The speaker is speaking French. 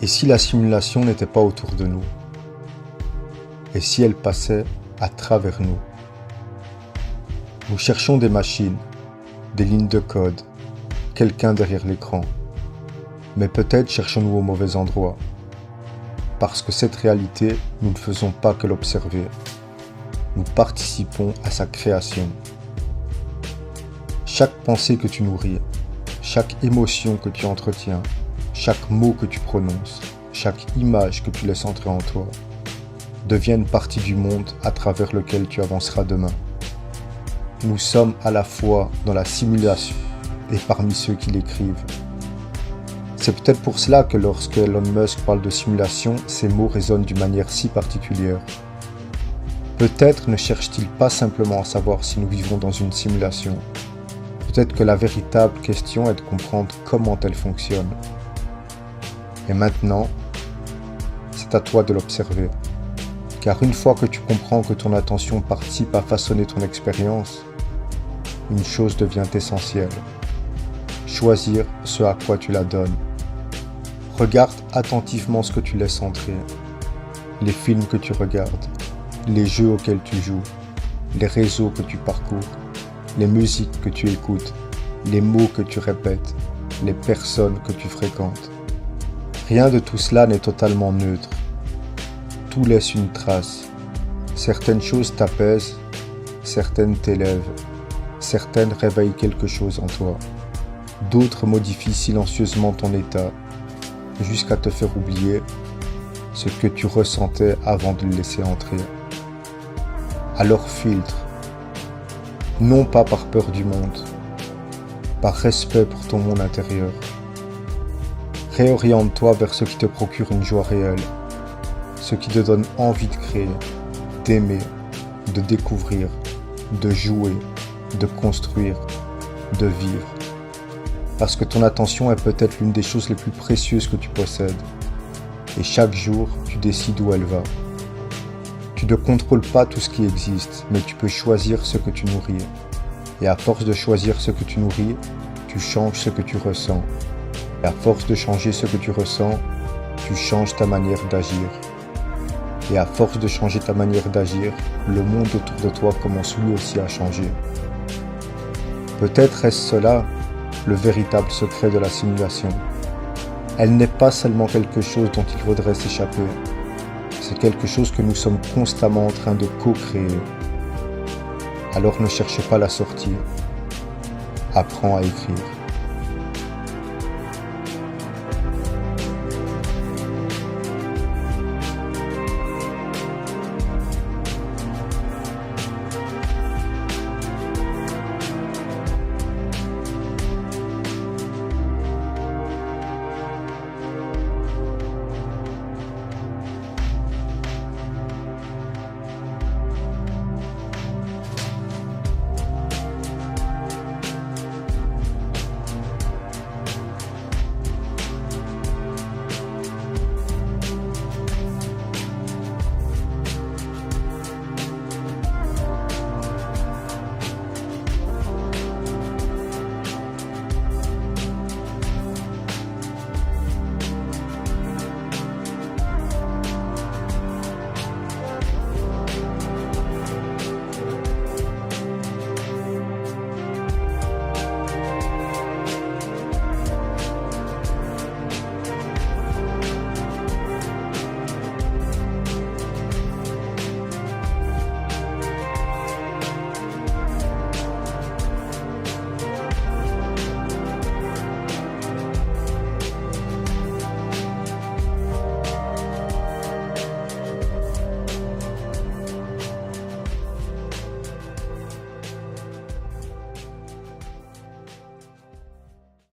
Et si la simulation n'était pas autour de nous? Et si elle passait à travers nous? Nous cherchons des machines, des lignes de code, quelqu'un derrière l'écran. Mais peut-être cherchons-nous au mauvais endroit. Parce que cette réalité, nous ne faisons pas que l'observer. Nous participons à sa création. Chaque pensée que tu nourris, chaque émotion que tu entretiens, chaque mot que tu prononces, chaque image que tu laisses entrer en toi, deviennent partie du monde à travers lequel tu avanceras demain. Nous sommes à la fois dans la simulation et parmi ceux qui l'écrivent. C'est peut-être pour cela que lorsque Elon Musk parle de simulation, ces mots résonnent d'une manière si particulière. Peut-être ne cherche-t-il pas simplement à savoir si nous vivons dans une simulation. Peut-être que la véritable question est de comprendre comment elle fonctionne. Et maintenant, c'est à toi de l'observer. Car une fois que tu comprends que ton attention participe à façonner ton expérience, une chose devient essentielle. Choisir ce à quoi tu la donnes. Regarde attentivement ce que tu laisses entrer. Les films que tu regardes, les jeux auxquels tu joues, les réseaux que tu parcours, les musiques que tu écoutes, les mots que tu répètes, les personnes que tu fréquentes. Rien de tout cela n'est totalement neutre. Tout laisse une trace. Certaines choses t'apaisent, certaines t'élèvent, certaines réveillent quelque chose en toi. D'autres modifient silencieusement ton état, jusqu'à te faire oublier ce que tu ressentais avant de le laisser entrer. Alors filtre, non pas par peur du monde, par respect pour ton monde intérieur. Réoriente-toi vers ce qui te procure une joie réelle, ce qui te donne envie de créer, d'aimer, de découvrir, de jouer, de construire, de vivre. Parce que ton attention est peut-être l'une des choses les plus précieuses que tu possèdes. Et chaque jour, tu décides où elle va. Tu ne contrôles pas tout ce qui existe, mais tu peux choisir ce que tu nourris. Et à force de choisir ce que tu nourris, tu changes ce que tu ressens. Et à force de changer ce que tu ressens, tu changes ta manière d'agir. Et à force de changer ta manière d'agir, le monde autour de toi commence lui aussi à changer. Peut-être est-ce cela le véritable secret de la simulation. Elle n'est pas seulement quelque chose dont il faudrait s'échapper. C'est quelque chose que nous sommes constamment en train de co-créer. Alors ne cherchez pas la sortie. Apprends à écrire.